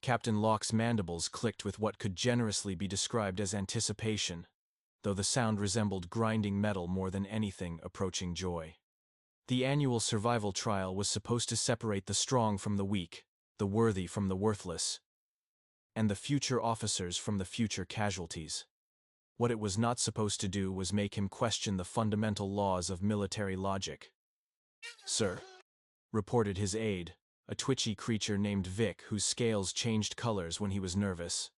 Captain Locke's mandibles clicked with what could generously be described as anticipation, though the sound resembled grinding metal more than anything approaching joy. The annual survival trial was supposed to separate the strong from the weak, the worthy from the worthless, and the future officers from the future casualties. What it was not supposed to do was make him question the fundamental laws of military logic. "Sir," reported his aide, a twitchy creature named Vic whose scales changed colors when he was nervous.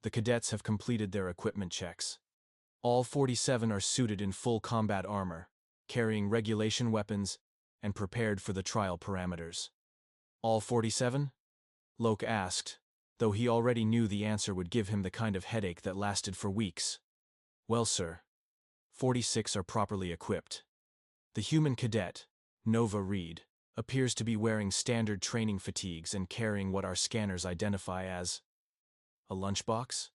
"The cadets have completed their equipment checks. All 47 are suited in full combat armor, carrying regulation weapons, and prepared for the trial parameters." "All 47? Locke asked, though he already knew the answer would give him the kind of headache that lasted for weeks. "Well, sir, 46 are properly equipped. The human cadet, Nova Reed, appears to be wearing standard training fatigues and carrying what our scanners identify as a lunchbox."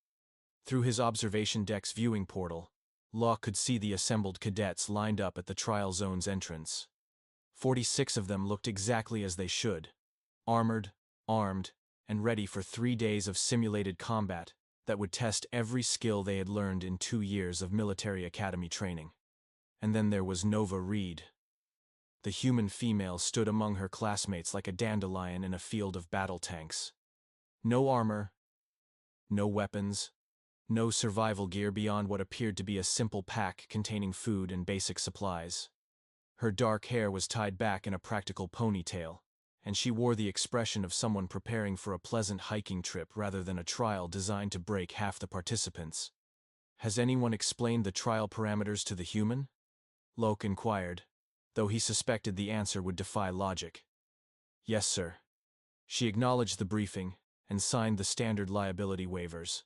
Through his observation deck's viewing portal, Locke could see the assembled cadets lined up at the trial zone's entrance. 46 of them looked exactly as they should, armored, armed, and ready for 3 days of simulated combat that would test every skill they had learned in 2 years of military academy training. And then there was Nova Reed. The human female stood among her classmates like a dandelion in a field of battle tanks. No armor, no weapons, no survival gear beyond what appeared to be a simple pack containing food and basic supplies. Her dark hair was tied back in a practical ponytail, and she wore the expression of someone preparing for a pleasant hiking trip rather than a trial designed to break half the participants. "Has anyone explained the trial parameters to the human?" Locke inquired, though he suspected the answer would defy logic. "Yes, sir." She acknowledged the briefing and signed the standard liability waivers.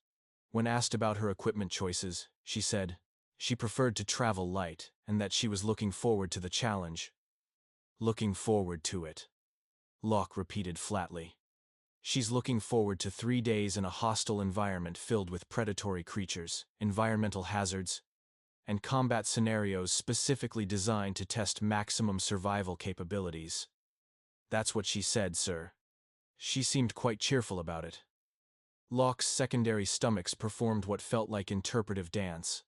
When asked about her equipment choices, she said she preferred to travel light and that she was looking forward to the challenge. "Looking forward to it," Locke repeated flatly. "She's looking forward to 3 days in a hostile environment filled with predatory creatures, environmental hazards, and combat scenarios specifically designed to test maximum survival capabilities." "That's what she said, sir." She seemed quite cheerful about it. Locke's secondary stomachs performed what felt like interpretive dance.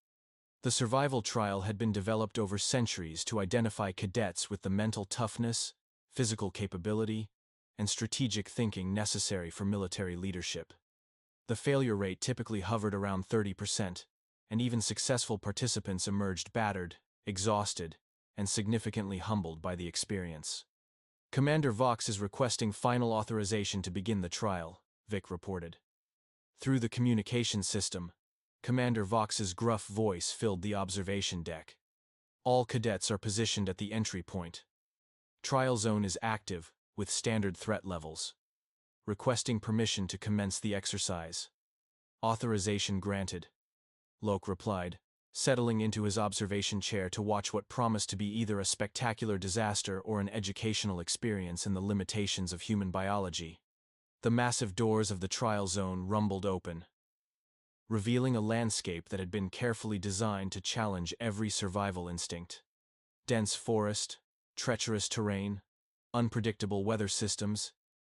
The survival trial had been developed over centuries to identify cadets with the mental toughness, physical capability, and strategic thinking necessary for military leadership. The failure rate typically hovered around 30%, and even successful participants emerged battered, exhausted, and significantly humbled by the experience. "Commander Vox is requesting final authorization to begin the trial," Vic reported. Through the communication system, Commander Vox's gruff voice filled the observation deck. "All cadets are positioned at the entry point. Trial zone is active, with standard threat levels. Requesting permission to commence the exercise." "Authorization granted," Locke replied, settling into his observation chair to watch what promised to be either a spectacular disaster or an educational experience in the limitations of human biology. The massive doors of the trial zone rumbled open, revealing a landscape that had been carefully designed to challenge every survival instinct. Dense forest, treacherous terrain, unpredictable weather systems,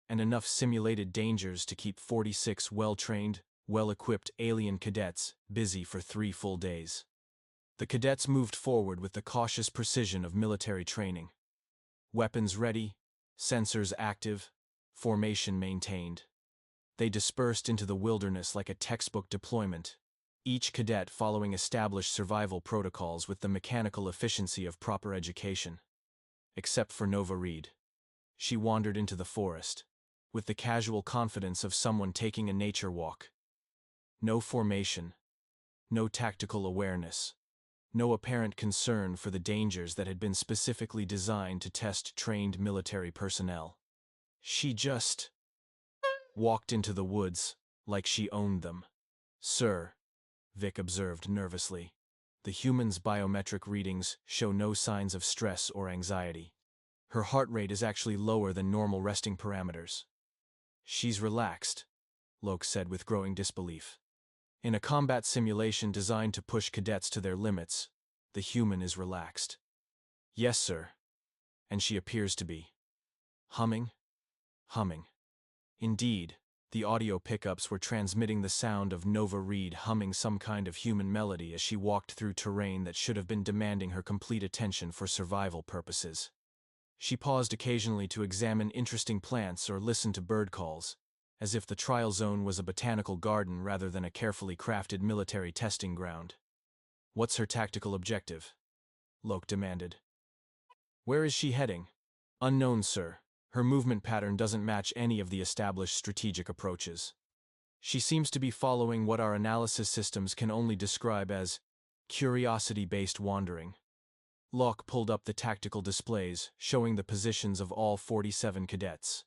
and enough simulated dangers to keep 46 well-trained, well-equipped alien cadets busy for 3 full days. The cadets moved forward with the cautious precision of military training. Weapons ready, sensors active, formation maintained. They dispersed into the wilderness like a textbook deployment, each cadet following established survival protocols with the mechanical efficiency of proper education. Except for Nova Reed. She wandered into the forest, with the casual confidence of someone taking a nature walk. No formation, no tactical awareness, no apparent concern for the dangers that had been specifically designed to test trained military personnel. She just walked into the woods like she owned them. "Sir," Vic observed nervously, "the human's biometric readings show no signs of stress or anxiety. Her heart rate is actually lower than normal resting parameters." "She's relaxed," Locke said with growing disbelief. "In a combat simulation designed to push cadets to their limits, the human is relaxed." "Yes, sir. And she appears to be." Humming? Humming. Indeed, The audio pickups were transmitting the sound of Nova Reed humming some kind of human melody as she walked through terrain that should have been demanding her complete attention for survival purposes. She paused occasionally to examine interesting plants or listen to bird calls, as if the trial zone was a botanical garden rather than a carefully crafted military testing ground. "What's her tactical objective?" Locke demanded. "Where is she heading?" "Unknown, sir. Her movement pattern doesn't match any of the established strategic approaches. She seems to be following what our analysis systems can only describe as curiosity-based wandering." Locke pulled up the tactical displays, showing the positions of all 47 cadets.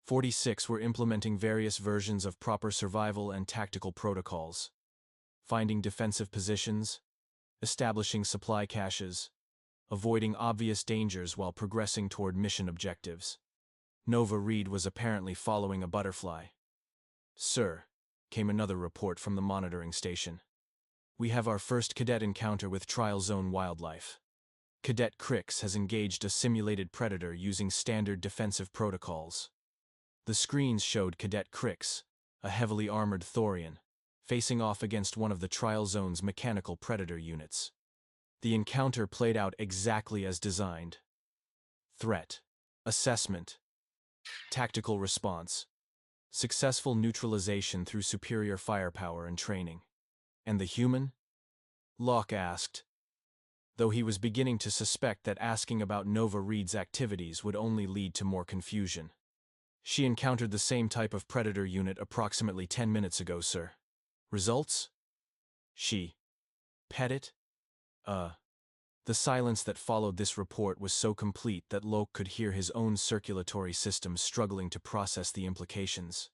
46 were implementing various versions of proper survival and tactical protocols. Finding defensive positions, establishing supply caches, avoiding obvious dangers while progressing toward mission objectives. Nova Reed was apparently following a butterfly. "Sir," came another report from the monitoring station. "We have our first cadet encounter with trial zone wildlife. Cadet Crix has engaged a simulated predator using standard defensive protocols." The screens showed Cadet Crix, a heavily armored Thorian, facing off against one of the trial zone's mechanical predator units. The encounter played out exactly as designed. Threat, assessment, tactical response, successful neutralization through superior firepower and training. "And the human?" Locke asked, though he was beginning to suspect that asking about Nova Reed's activities would only lead to more confusion. "She encountered the same type of predator unit approximately 10 minutes ago, sir." "Results?" "She pet it?" The silence that followed this report was so complete that Locke could hear his own circulatory system struggling to process the implications.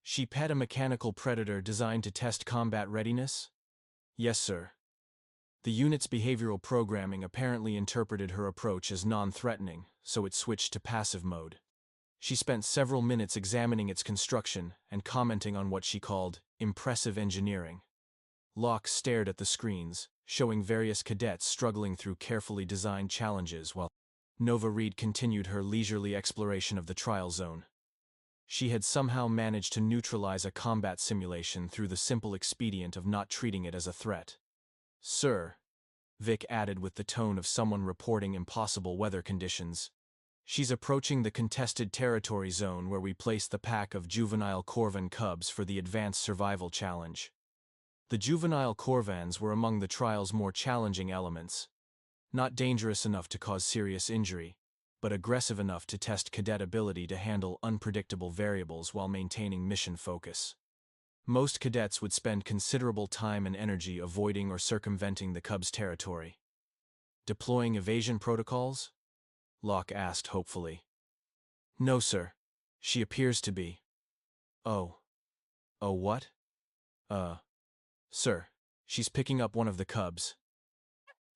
"She pet a mechanical predator designed to test combat readiness?" "Yes, sir." The unit's behavioral programming apparently interpreted her approach as non-threatening, so it switched to passive mode. She spent several minutes examining its construction and commenting on what she called impressive engineering. Locke stared at the screens, showing various cadets struggling through carefully designed challenges while Nova Reed continued her leisurely exploration of the trial zone. She had somehow managed to neutralize a combat simulation through the simple expedient of not treating it as a threat. "Sir," Vic added with the tone of someone reporting impossible weather conditions, "she's approaching the contested territory zone where we placed the pack of juvenile Korvan cubs for the advanced survival challenge." The juvenile Korvans were among the trial's more challenging elements. Not dangerous enough to cause serious injury, but aggressive enough to test cadet ability to handle unpredictable variables while maintaining mission focus. Most cadets would spend considerable time and energy avoiding or circumventing the cubs' territory. "Deploying evasion protocols?" Locke asked hopefully. "No, sir. She appears to be." "Oh. Oh, what?" "Sir, she's picking up one of the cubs."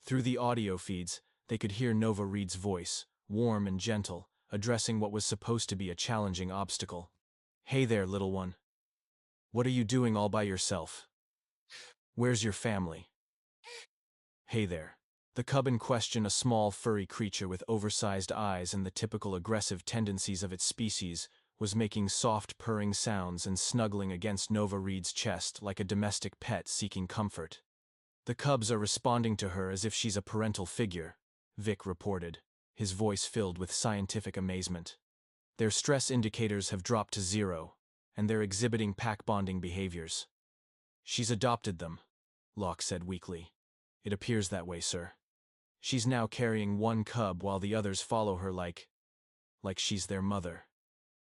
Through the audio feeds, they could hear Nova Reed's voice, warm and gentle, addressing what was supposed to be a challenging obstacle. "Hey there, little one. What are you doing all by yourself? Where's your family?" "Hey there." The cub in question, a small, furry creature with oversized eyes and the typical aggressive tendencies of its species, was making soft purring sounds and snuggling against Nova Reed's chest like a domestic pet seeking comfort. "The cubs are responding to her as if she's a parental figure," Vic reported, his voice filled with scientific amazement. "Their stress indicators have dropped to 0, and they're exhibiting pack-bonding behaviors." "She's adopted them," Locke said weakly. "It appears that way, sir. She's now carrying one cub while the others follow her like she's their mother."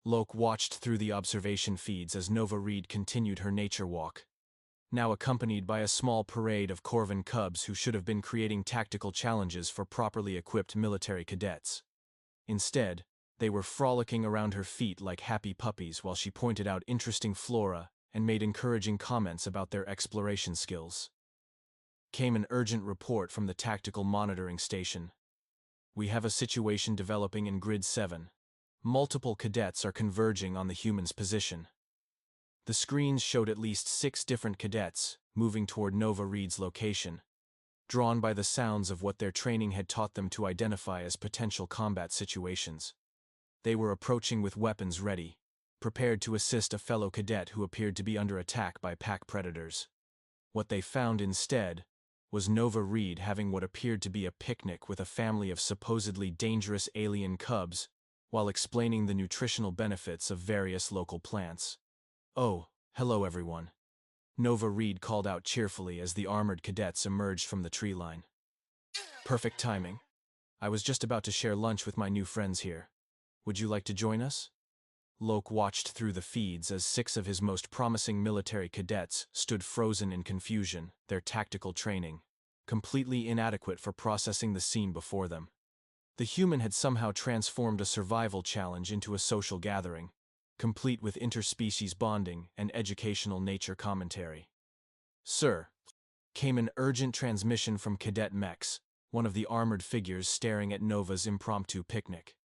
Locke watched through the observation feeds as Nova Reed continued her nature walk, now accompanied by a small parade of Korvan cubs who should have been creating tactical challenges for properly equipped military cadets. Instead, they were frolicking around her feet like happy puppies while she pointed out interesting flora and made encouraging comments about their exploration skills. Came an urgent report from the tactical monitoring station. "We have a situation developing in Grid 7. Multiple cadets are converging on the human's position." The screens showed at least 6 different cadets moving toward Nova Reed's location, drawn by the sounds of what their training had taught them to identify as potential combat situations. They were approaching with weapons ready, prepared to assist a fellow cadet who appeared to be under attack by pack predators. What they found instead was Nova Reed having what appeared to be a picnic with a family of supposedly dangerous alien cubs, while explaining the nutritional benefits of various local plants. "Oh, hello everyone," Nova Reed called out cheerfully as the armored cadets emerged from the tree line. "Perfect timing. I was just about to share lunch with my new friends here. Would you like to join us?" Locke watched through the feeds as 6 of his most promising military cadets stood frozen in confusion, their tactical training completely inadequate for processing the scene before them. The human had somehow transformed a survival challenge into a social gathering, complete with interspecies bonding and educational nature commentary. "Sir," came an urgent transmission from Cadet Mex, one of the armored figures staring at Nova's impromptu picnic.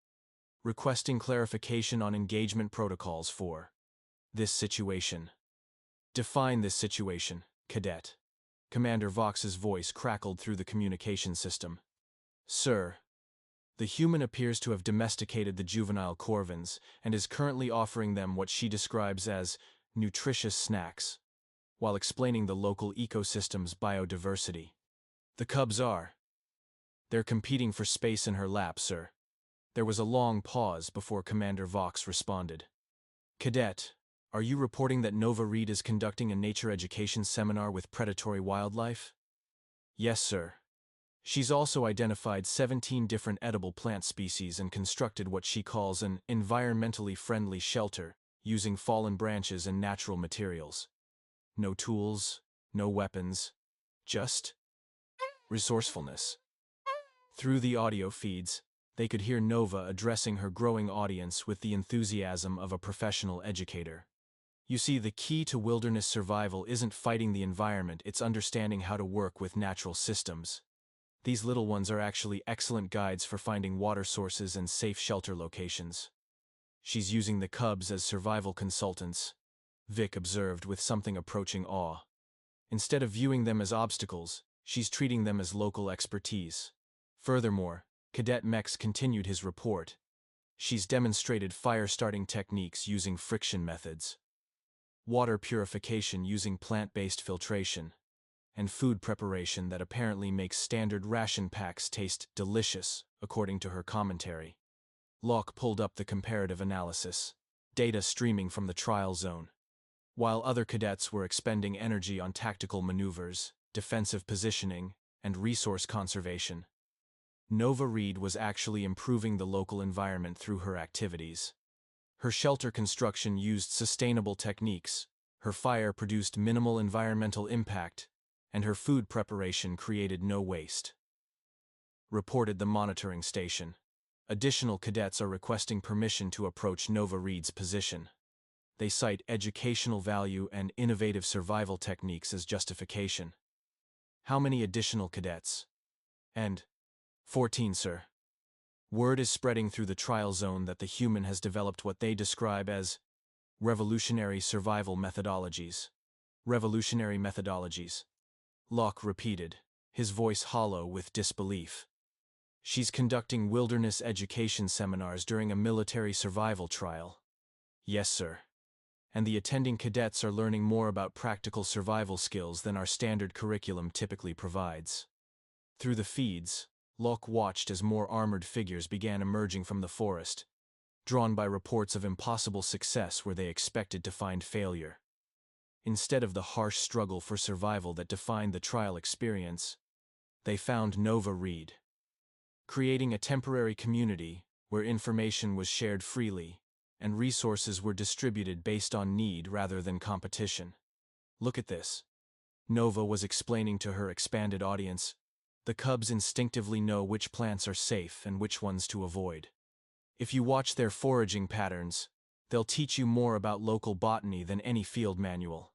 "Requesting clarification on engagement protocols for this situation." "Define this situation, Cadet." Commander Vox's voice crackled through the communication system. "Sir, the human appears to have domesticated the juvenile Korvans and is currently offering them what she describes as nutritious snacks, while explaining the local ecosystem's biodiversity. The cubs are. They're competing for space in her lap, sir." There was a long pause before Commander Vox responded. "Cadet, are you reporting that Nova Reed is conducting a nature education seminar with predatory wildlife?" "Yes, sir. She's also identified 17 different edible plant species and constructed what she calls an environmentally friendly shelter, using fallen branches and natural materials. No tools, no weapons, just resourcefulness." Through the audio feeds, they could hear Nova addressing her growing audience with the enthusiasm of a professional educator. "You see, the key to wilderness survival isn't fighting the environment, it's understanding how to work with natural systems. These little ones are actually excellent guides for finding water sources and safe shelter locations." "She's using the cubs as survival consultants," Vic observed with something approaching awe. "Instead of viewing them as obstacles, she's treating them as local expertise. Furthermore," Cadet Mex continued his report, "she's demonstrated fire-starting techniques using friction methods, water purification using plant-based filtration, and food preparation that apparently makes standard ration packs taste delicious, according to her commentary." Locke pulled up the comparative analysis, data streaming from the trial zone. While other cadets were expending energy on tactical maneuvers, defensive positioning, and resource conservation, Nova Reed was actually improving the local environment through her activities. Her shelter construction used sustainable techniques, her fire produced minimal environmental impact, and her food preparation created no waste. Reported the monitoring station. Additional cadets are requesting permission to approach Nova Reed's position. They cite educational value and innovative survival techniques as justification. "How many additional cadets?" "And 14, sir. Word is spreading through the trial zone that the human has developed what they describe as revolutionary survival methodologies." "Revolutionary methodologies," Locke repeated, his voice hollow with disbelief. "She's conducting wilderness education seminars during a military survival trial." "Yes, sir. And the attending cadets are learning more about practical survival skills than our standard curriculum typically provides." Through the feeds, Locke watched as more armored figures began emerging from the forest, drawn by reports of impossible success where they expected to find failure. Instead of the harsh struggle for survival that defined the trial experience, they found Nova Reed, creating a temporary community where information was shared freely and resources were distributed based on need rather than competition. "Look at this," Nova was explaining to her expanded audience. "The cubs instinctively know which plants are safe and which ones to avoid. If you watch their foraging patterns, they'll teach you more about local botany than any field manual."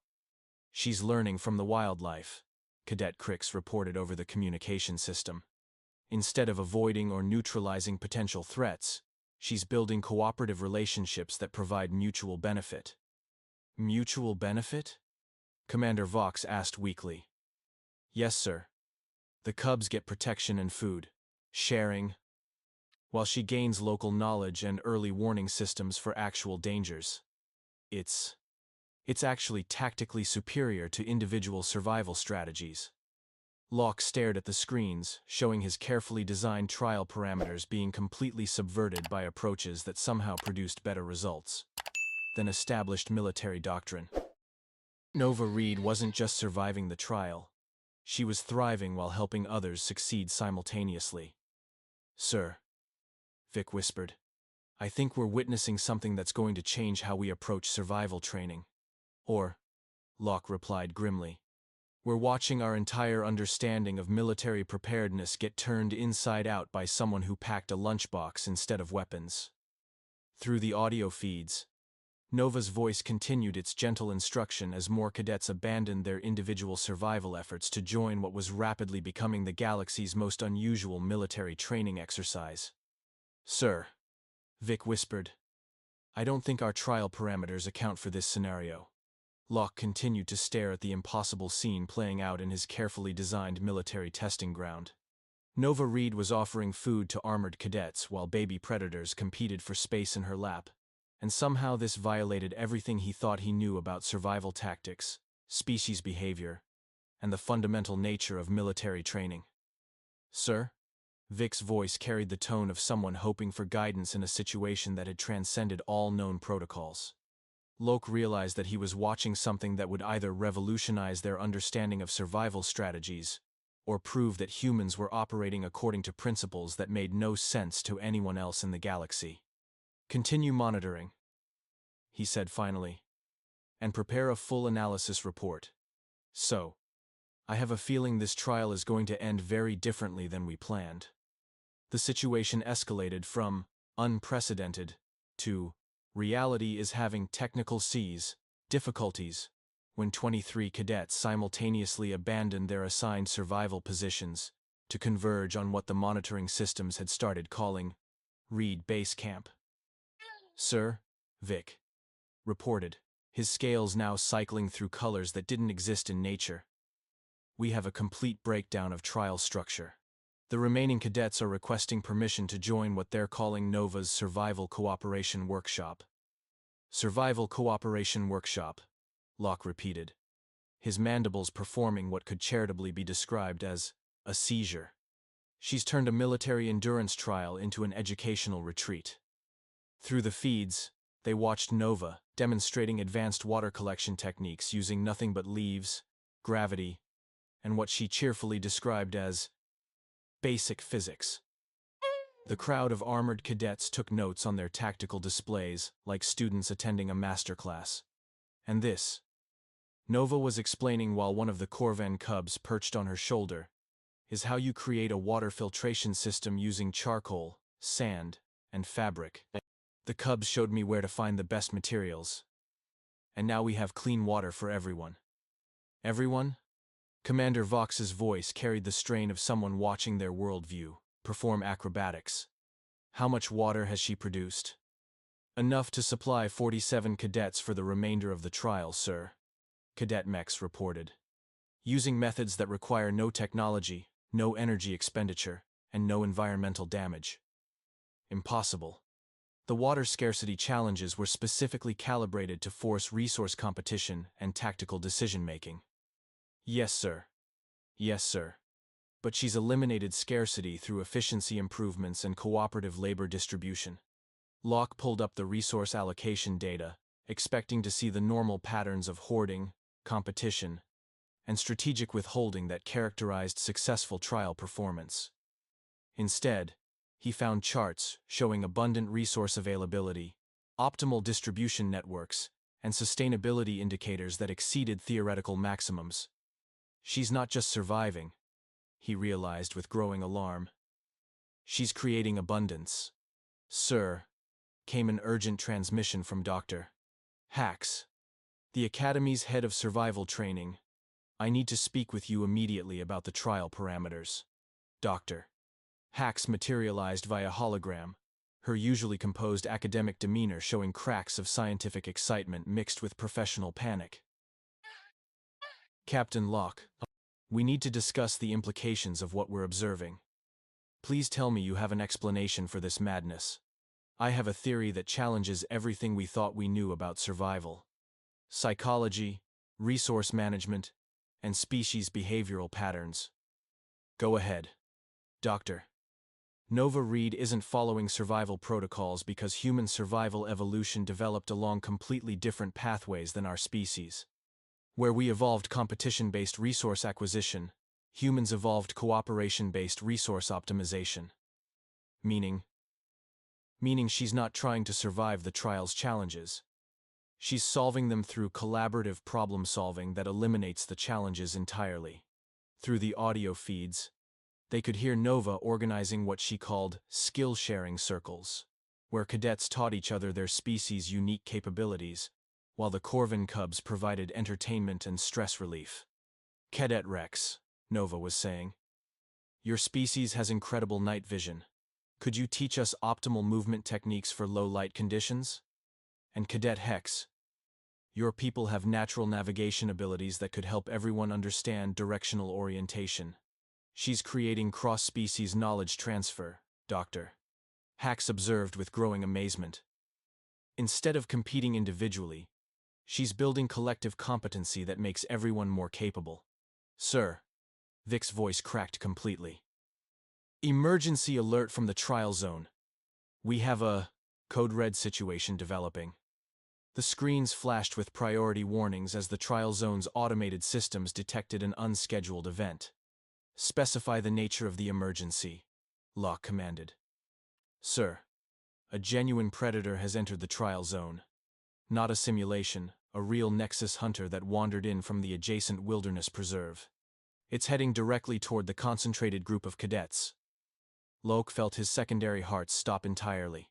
"She's learning from the wildlife," Cadet Crix reported over the communication system. "Instead of avoiding or neutralizing potential threats, she's building cooperative relationships that provide mutual benefit." "Mutual benefit?" Commander Vox asked weakly. "Yes, sir. The cubs get protection and food, sharing, while she gains local knowledge and early warning systems for actual dangers." It's actually tactically superior to individual survival strategies. Locke stared at the screens, showing his carefully designed trial parameters being completely subverted by approaches that somehow produced better results than established military doctrine. Nova Reed wasn't just surviving the trial. She was thriving while helping others succeed simultaneously. "Sir," Vic whispered, "I think we're witnessing something that's going to change how we approach survival training." Or, Locke replied grimly, "We're watching our entire understanding of military preparedness get turned inside out by someone who packed a lunchbox instead of weapons." Through the audio feeds, Nova's voice continued its gentle instruction as more cadets abandoned their individual survival efforts to join what was rapidly becoming the galaxy's most unusual military training exercise. "Sir," Vic whispered, "I don't think our trial parameters account for this scenario." Locke continued to stare at the impossible scene playing out in his carefully designed military testing ground. Nova Reed was offering food to armored cadets while baby predators competed for space in her lap, and somehow this violated everything he thought he knew about survival tactics, species behavior, and the fundamental nature of military training. "Sir?" Vic's voice carried the tone of someone hoping for guidance in a situation that had transcended all known protocols. Locke realized that he was watching something that would either revolutionize their understanding of survival strategies or prove that humans were operating according to principles that made no sense to anyone else in the galaxy. "Continue monitoring," he said finally, "and prepare a full analysis report. So, I have a feeling this trial is going to end very differently than we planned." The situation escalated from unprecedented to reality is having technical difficulties when 23 cadets simultaneously abandoned their assigned survival positions to converge on what the monitoring systems had started calling Reed Base Camp. "Sir," Vic reported, his scales now cycling through colors that didn't exist in nature, "we have a complete breakdown of trial structure. The remaining cadets are requesting permission to join what they're calling Nova's Survival Cooperation Workshop." "Survival Cooperation Workshop," Locke repeated, his mandibles performing what could charitably be described as a seizure. "She's turned a military endurance trial into an educational retreat." Through the feeds, they watched Nova demonstrating advanced water collection techniques using nothing but leaves, gravity, and what she cheerfully described as basic physics. The crowd of armored cadets took notes on their tactical displays, like students attending a masterclass. "And this," Nova was explaining while one of the Korvan cubs perched on her shoulder, "is how you create a water filtration system using charcoal, sand, and fabric. The cubs showed me where to find the best materials. And now we have clean water for everyone." "Everyone?" Commander Vox's voice carried the strain of someone watching their worldview perform acrobatics. "How much water has she produced?" "Enough to supply 47 cadets for the remainder of the trial, sir," Cadet Mex reported. "Using methods that require no technology, no energy expenditure, and no environmental damage." "Impossible." The water scarcity challenges were specifically calibrated to force resource competition and tactical decision-making. "Yes, sir. Yes, sir. But she's eliminated scarcity through efficiency improvements and cooperative labor distribution." Locke pulled up the resource allocation data, expecting to see the normal patterns of hoarding, competition, and strategic withholding that characterized successful trial performance. Instead, he found charts showing abundant resource availability, optimal distribution networks, and sustainability indicators that exceeded theoretical maximums. "She's not just surviving," he realized with growing alarm. "She's creating abundance." "Sir," came an urgent transmission from Dr. Hax, the Academy's head of survival training. "I need to speak with you immediately about the trial parameters." Dr. Hax materialized via hologram, her usually composed academic demeanor showing cracks of scientific excitement mixed with professional panic. "Captain Locke, we need to discuss the implications of what we're observing. Please tell me you have an explanation for this madness." I have a theory that challenges everything we thought we knew about survival. Psychology, resource management, and species behavioral patterns. Go ahead, Doctor. Nova Reed isn't following survival protocols because human survival evolution developed along completely different pathways than our species. Where we evolved competition-based resource acquisition, humans evolved cooperation-based resource optimization. Meaning she's not trying to survive the trial's challenges. She's solving them through collaborative problem-solving that eliminates the challenges entirely. Through the audio feeds, they could hear Nova organizing what she called skill-sharing circles, where cadets taught each other their species' unique capabilities, while the Korvan cubs provided entertainment and stress relief. Cadet Rex, Nova was saying, your species has incredible night vision. Could you teach us optimal movement techniques for low-light conditions? And Cadet Hex, your people have natural navigation abilities that could help everyone understand directional orientation. She's creating cross-species knowledge transfer, Doctor. Hax observed with growing amazement. Instead of competing individually, she's building collective competency that makes everyone more capable. Sir, Vic's voice cracked completely. Emergency alert from the trial zone. We have a code red situation developing. The screens flashed with priority warnings as the trial zone's automated systems detected an unscheduled event. Specify the nature of the emergency, Locke commanded. Sir, a genuine predator has entered the trial zone. Not a simulation, a real Nexus hunter that wandered in from the adjacent wilderness preserve. It's heading directly toward the concentrated group of cadets. Locke felt his secondary heart stop entirely.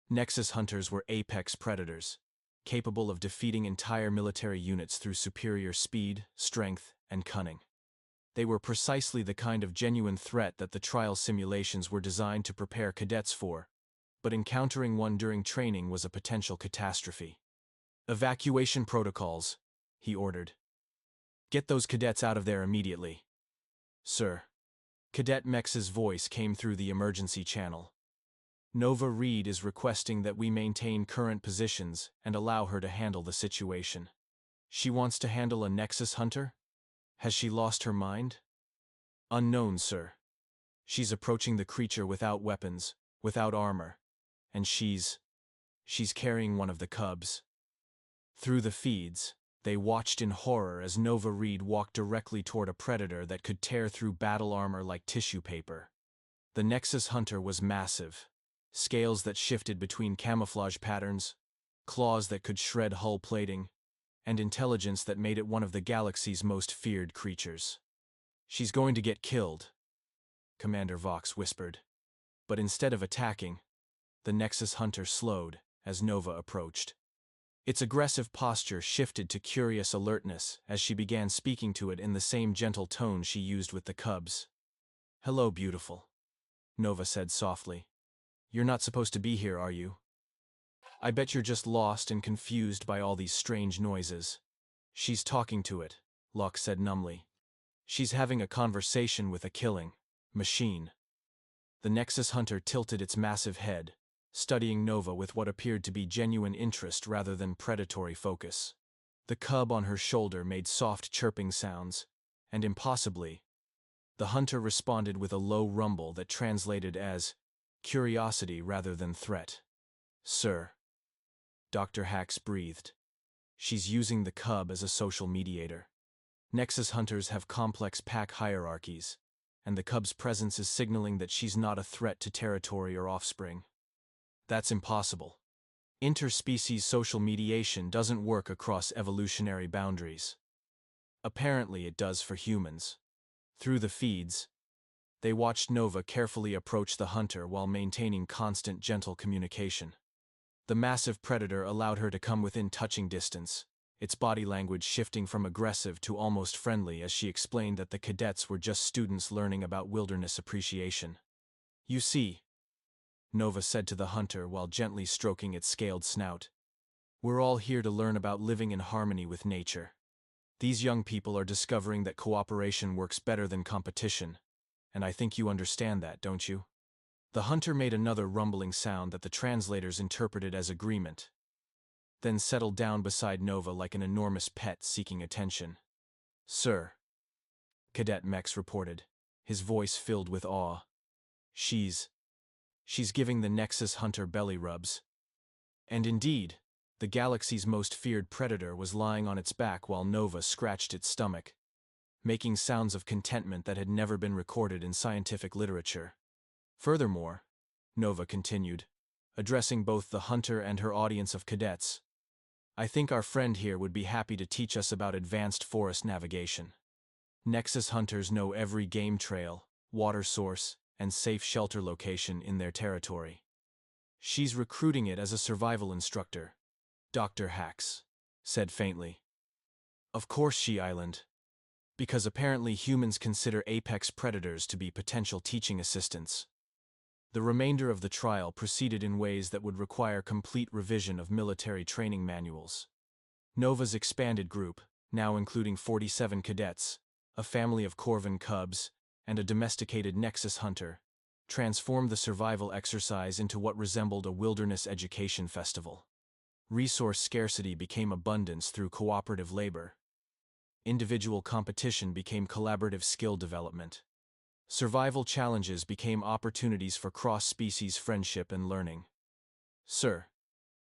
Nexus hunters were apex predators, capable of defeating entire military units through superior speed, strength, and cunning. They were precisely the kind of genuine threat that the trial simulations were designed to prepare cadets for, but encountering one during training was a potential catastrophe. Evacuation protocols, he ordered. Get those cadets out of there immediately. Sir. Cadet Mex's voice came through the emergency channel. Nova Reed is requesting that we maintain current positions and allow her to handle the situation. She wants to handle a Nexus hunter? Has she lost her mind? Unknown, sir. She's approaching the creature without weapons, without armor, and she's carrying one of the cubs. Through the feeds, they watched in horror as Nova Reed walked directly toward a predator that could tear through battle armor like tissue paper. The Nexus hunter was massive, scales that shifted between camouflage patterns, claws that could shred hull plating, and intelligence that made it one of the galaxy's most feared creatures. She's going to get killed, Commander Vox whispered. But instead of attacking, the Nexus hunter slowed as Nova approached. Its aggressive posture shifted to curious alertness as she began speaking to it in the same gentle tone she used with the cubs. Hello, beautiful, Nova said softly. You're not supposed to be here, are you? I bet you're just lost and confused by all these strange noises. She's talking to it, Locke said numbly. She's having a conversation with a killing machine. The Nexus hunter tilted its massive head, studying Nova with what appeared to be genuine interest rather than predatory focus. The cub on her shoulder made soft chirping sounds, and impossibly, the hunter responded with a low rumble that translated as curiosity rather than threat. Sir, Dr. Hax breathed. She's using the cub as a social mediator. Nexus hunters have complex pack hierarchies, and the cub's presence is signaling that she's not a threat to territory or offspring. That's impossible. Interspecies social mediation doesn't work across evolutionary boundaries. Apparently it does for humans. Through the feeds, they watched Nova carefully approach the hunter while maintaining constant gentle communication. The massive predator allowed her to come within touching distance, its body language shifting from aggressive to almost friendly as she explained that the cadets were just students learning about wilderness appreciation. You see, Nova said to the hunter while gently stroking its scaled snout, we're all here to learn about living in harmony with nature. These young people are discovering that cooperation works better than competition, and I think you understand that, don't you? The hunter made another rumbling sound that the translators interpreted as agreement, then settled down beside Nova like an enormous pet seeking attention. "Sir," Cadet Mex reported, his voice filled with awe. She's giving the Nexus hunter belly rubs." And indeed, the galaxy's most feared predator was lying on its back while Nova scratched its stomach, making sounds of contentment that had never been recorded in scientific literature. Furthermore, Nova continued, addressing both the hunter and her audience of cadets, "I think our friend here would be happy to teach us about advanced forest navigation. Nexus hunters know every game trail, water source, and safe shelter location in their territory. She's recruiting it as a survival instructor," Dr. Hax said faintly. "Of course she island. Because apparently humans consider apex predators to be potential teaching assistants." The remainder of the trial proceeded in ways that would require complete revision of military training manuals. Nova's expanded group, now including 47 cadets, a family of Korvan cubs, and a domesticated Nexus hunter, transformed the survival exercise into what resembled a wilderness education festival. Resource scarcity became abundance through cooperative labor. Individual competition became collaborative skill development. Survival challenges became opportunities for cross-species friendship and learning. "Sir,"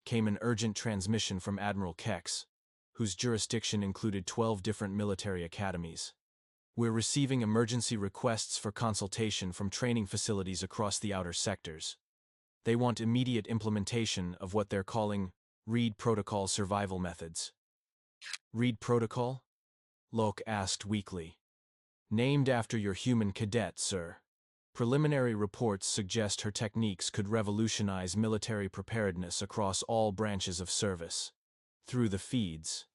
came an urgent transmission from Admiral Kex, whose jurisdiction included 12 different military academies. "We're receiving emergency requests for consultation from training facilities across the outer sectors. They want immediate implementation of what they're calling Reed Protocol survival methods." "Reed Protocol?" Locke asked weakly. "Named after your human cadet, sir. Preliminary reports suggest her techniques could revolutionize military preparedness across all branches of service." Through the feeds,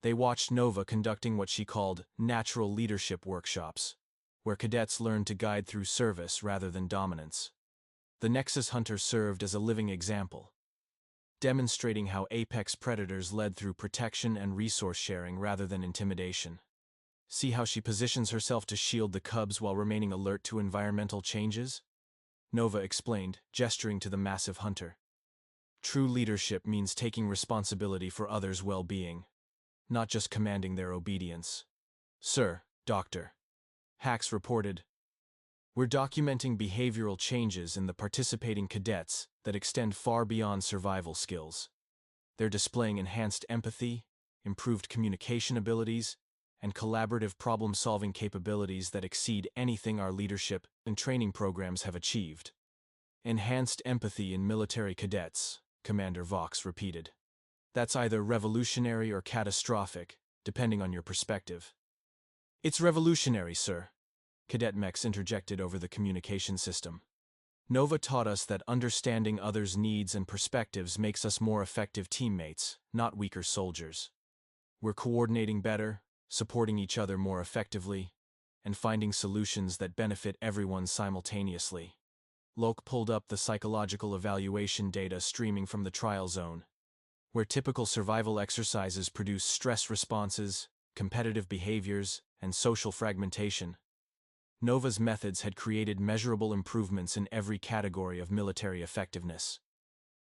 they watched Nova conducting what she called natural leadership workshops, where cadets learned to guide through service rather than dominance. The Nexus hunter served as a living example, demonstrating how apex predators led through protection and resource sharing rather than intimidation. "See how she positions herself to shield the cubs while remaining alert to environmental changes?" Nova explained, gesturing to the massive hunter. "True leadership means taking responsibility for others' well-being, not just commanding their obedience." "Sir, Dr. Hax reported, we're documenting behavioral changes in the participating cadets that extend far beyond survival skills. They're displaying enhanced empathy, improved communication abilities, and collaborative problem-solving capabilities that exceed anything our leadership and training programs have achieved." "Enhanced empathy in military cadets," Commander Vox repeated. "That's either revolutionary or catastrophic, depending on your perspective." "It's revolutionary, sir," Cadet Mex interjected over the communication system. "Nova taught us that understanding others' needs and perspectives makes us more effective teammates, not weaker soldiers. We're coordinating better, supporting each other more effectively, and finding solutions that benefit everyone simultaneously." Locke pulled up the psychological evaluation data streaming from the trial zone, where typical survival exercises produce stress responses, competitive behaviors, and social fragmentation. Nova's methods had created measurable improvements in every category of military effectiveness.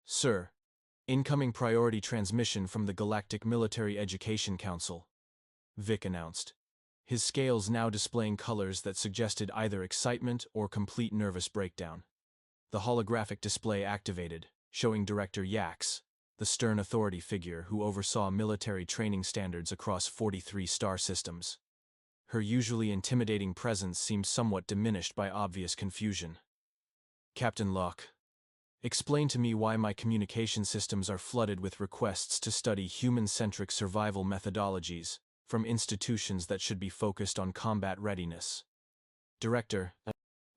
"Sir, incoming priority transmission from the Galactic Military Education Council," Vic announced, his scales now displaying colors that suggested either excitement or complete nervous breakdown. The holographic display activated, showing Director Yax, the stern authority figure who oversaw military training standards across 43 star systems. Her usually intimidating presence seemed somewhat diminished by obvious confusion. "Captain Locke, explain to me why my communication systems are flooded with requests to study human-centric survival methodologies from institutions that should be focused on combat readiness." "Director,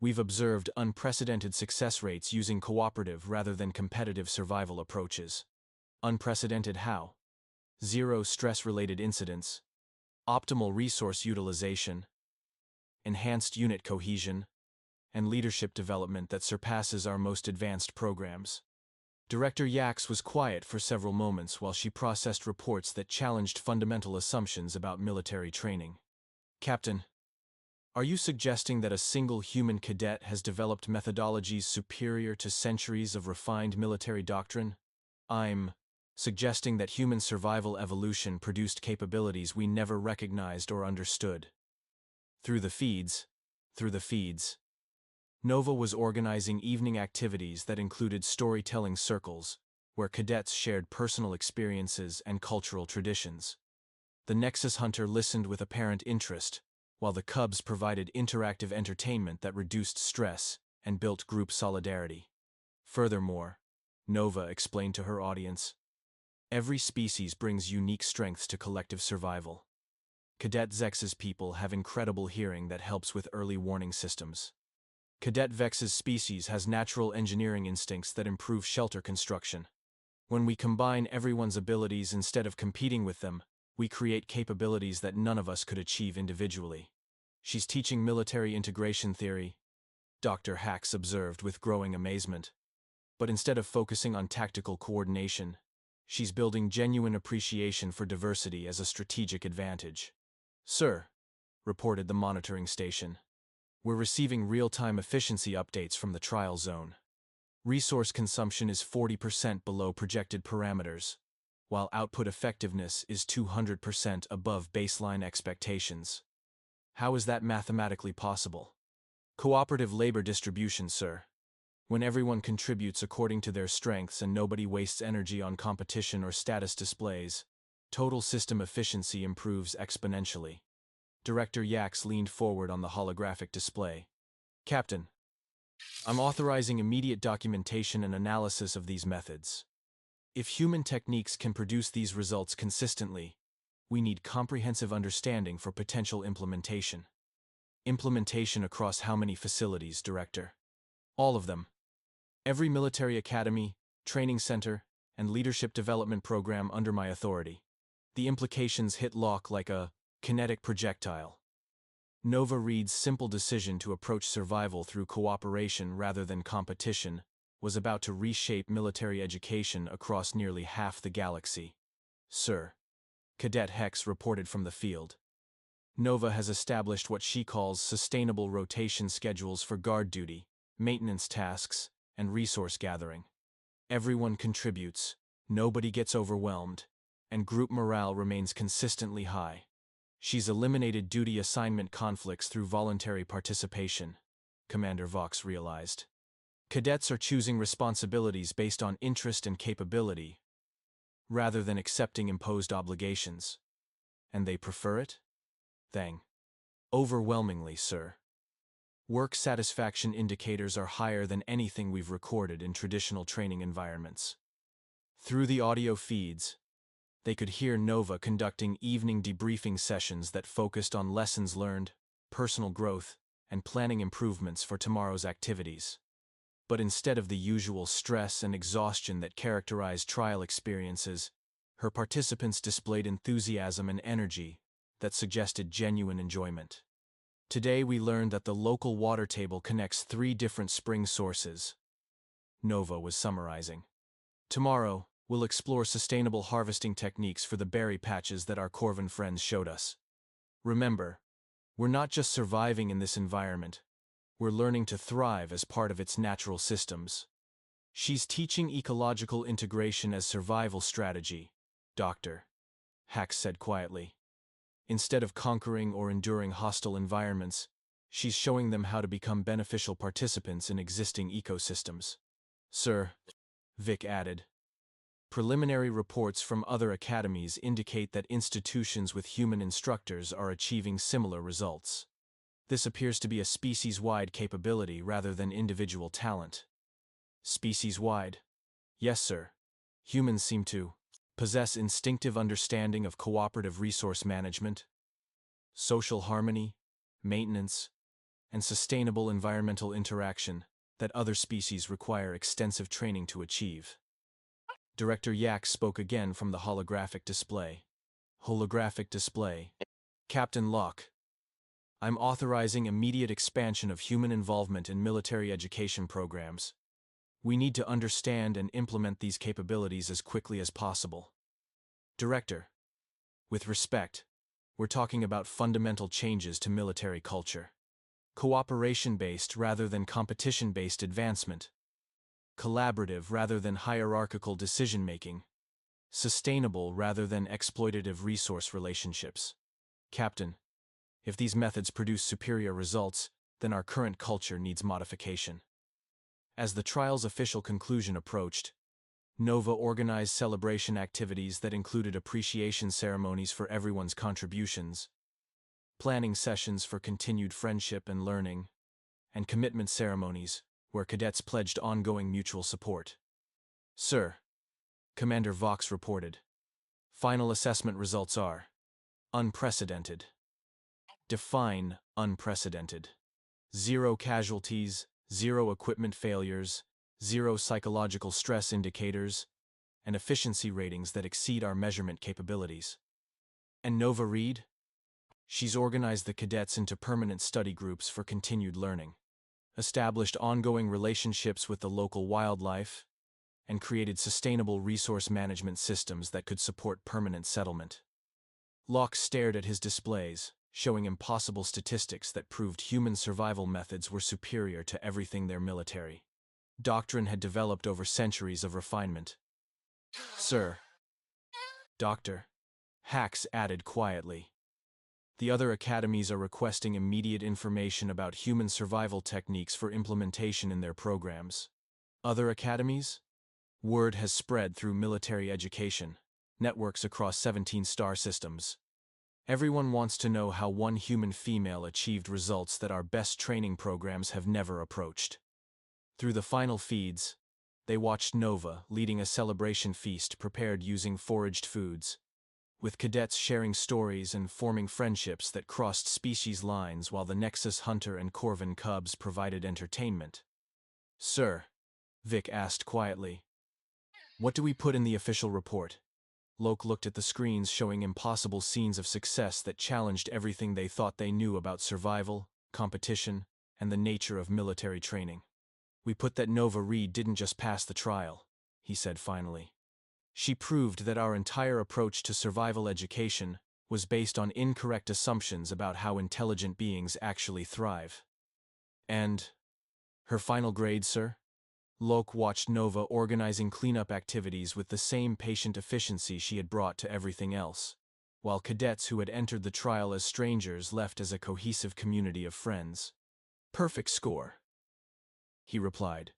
we've observed unprecedented success rates using cooperative rather than competitive survival approaches." "Unprecedented how?" "Zero stress-related incidents, optimal resource utilization, enhanced unit cohesion, and leadership development that surpasses our most advanced programs." Director Yax was quiet for several moments while she processed reports that challenged fundamental assumptions about military training. "Captain, Are you suggesting that a single human cadet has developed methodologies superior to centuries of refined military doctrine? I'm suggesting that human survival evolution produced capabilities we never recognized or understood. Through the feeds. Nova was organizing evening activities that included storytelling circles, where cadets shared personal experiences and cultural traditions. The Nexus Hunter listened with apparent interest, while the Cubs provided interactive entertainment that reduced stress and built group solidarity. Furthermore, Nova explained to her audience, every species brings unique strengths to collective survival. Cadet Zex's people have incredible hearing that helps with early warning systems. Cadet Vex's species has natural engineering instincts that improve shelter construction. When we combine everyone's abilities instead of competing with them, we create capabilities that none of us could achieve individually. She's teaching military integration theory, Dr. Hax observed with growing amazement. But instead of focusing on tactical coordination, she's building genuine appreciation for diversity as a strategic advantage. Sir, reported the monitoring station, we're receiving real-time efficiency updates from the trial zone. Resource consumption is 40% below projected parameters, while output effectiveness is 200% above baseline expectations. How is that mathematically possible? Cooperative labor distribution, sir. When everyone contributes according to their strengths and nobody wastes energy on competition or status displays, total system efficiency improves exponentially. Director Yax leaned forward on the holographic display. Captain, I'm authorizing immediate documentation and analysis of these methods. If human techniques can produce these results consistently, we need comprehensive understanding for potential implementation. Implementation across how many facilities, Director? All of them. Every military academy, training center, and leadership development program under my authority. The implications hit lock like a kinetic projectile. Nova Reed's simple decision to approach survival through cooperation rather than competition was about to reshape military education across nearly half the galaxy. Sir, Cadet Hex reported from the field. Nova has established what she calls sustainable rotation schedules for guard duty, maintenance tasks, and resource gathering. Everyone contributes, nobody gets overwhelmed, and group morale remains consistently high. She's eliminated duty assignment conflicts through voluntary participation, Commander Vox realized. Cadets are choosing responsibilities based on interest and capability, rather than accepting imposed obligations. And they prefer it? Thang. Overwhelmingly, sir. Work satisfaction indicators are higher than anything we've recorded in traditional training environments. Through the audio feeds, they could hear Nova conducting evening debriefing sessions that focused on lessons learned, personal growth, and planning improvements for tomorrow's activities. But instead of the usual stress and exhaustion that characterized trial experiences, her participants displayed enthusiasm and energy that suggested genuine enjoyment. Today we learned that the local water table connects 3 different spring sources. Nova was summarizing. Tomorrow, we'll explore sustainable harvesting techniques for the berry patches that our Korvan friends showed us. Remember, we're not just surviving in this environment, we're learning to thrive as part of its natural systems. She's teaching ecological integration as survival strategy, Dr. Hax said quietly. Instead of conquering or enduring hostile environments, she's showing them how to become beneficial participants in existing ecosystems. Sir, Vic added. Preliminary reports from other academies indicate that institutions with human instructors are achieving similar results. This appears to be a species-wide capability rather than individual talent. Species-wide? Yes, sir. Humans seem to possess instinctive understanding of cooperative resource management, social harmony, maintenance, and sustainable environmental interaction that other species require extensive training to achieve. Director Yak spoke again from the holographic display. Holographic display. Captain Locke, I'm authorizing immediate expansion of human involvement in military education programs. We need to understand and implement these capabilities as quickly as possible. Director, with respect, we're talking about fundamental changes to military culture. cooperation-based rather than competition-based advancement, collaborative rather than hierarchical decision-making, sustainable rather than exploitative resource relationships. Captain, if these methods produce superior results, then our current culture needs modification. As the trial's official conclusion approached, Nova organized celebration activities that included appreciation ceremonies for everyone's contributions, planning sessions for continued friendship and learning, and commitment ceremonies where cadets pledged ongoing mutual support. Sir, Commander Vox reported, final assessment results are unprecedented. Define unprecedented. 0 casualties, 0 equipment failures, 0 psychological stress indicators, and efficiency ratings that exceed our measurement capabilities. And Nova Reed? She's organized the cadets into permanent study groups for continued learning, established ongoing relationships with the local wildlife, and created sustainable resource management systems that could support permanent settlement. Locke stared at his displays, showing impossible statistics that proved human survival methods were superior to everything their military doctrine had developed over centuries of refinement. Sir, Doctor, Hax added quietly. The other academies are requesting immediate information about human survival techniques for implementation in their programs. Other academies? Word has spread through military education, networks across 17 star systems. Everyone wants to know how one human female achieved results that our best training programs have never approached. Through the final feeds, they watched Nova leading a celebration feast prepared using foraged foods, with cadets sharing stories and forming friendships that crossed species lines while the Nexus Hunter and Korvan cubs provided entertainment. Sir, Vic asked quietly, what do we put in the official report? Locke looked at the screens showing impossible scenes of success that challenged everything they thought they knew about survival, competition, and the nature of military training. We put that Nova Reed didn't just pass the trial, he said finally. She proved that our entire approach to survival education was based on incorrect assumptions about how intelligent beings actually thrive. And her final grade, sir? Locke watched Nova organizing cleanup activities with the same patient efficiency she had brought to everything else, while cadets who had entered the trial as strangers left as a cohesive community of friends. Perfect score, he replied,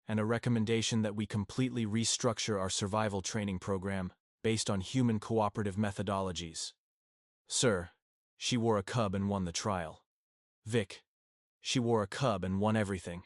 and a recommendation that we completely restructure our survival training program based on human cooperative methodologies. Sir, she wore a cub and won the trial. Vic, she wore a cub and won everything.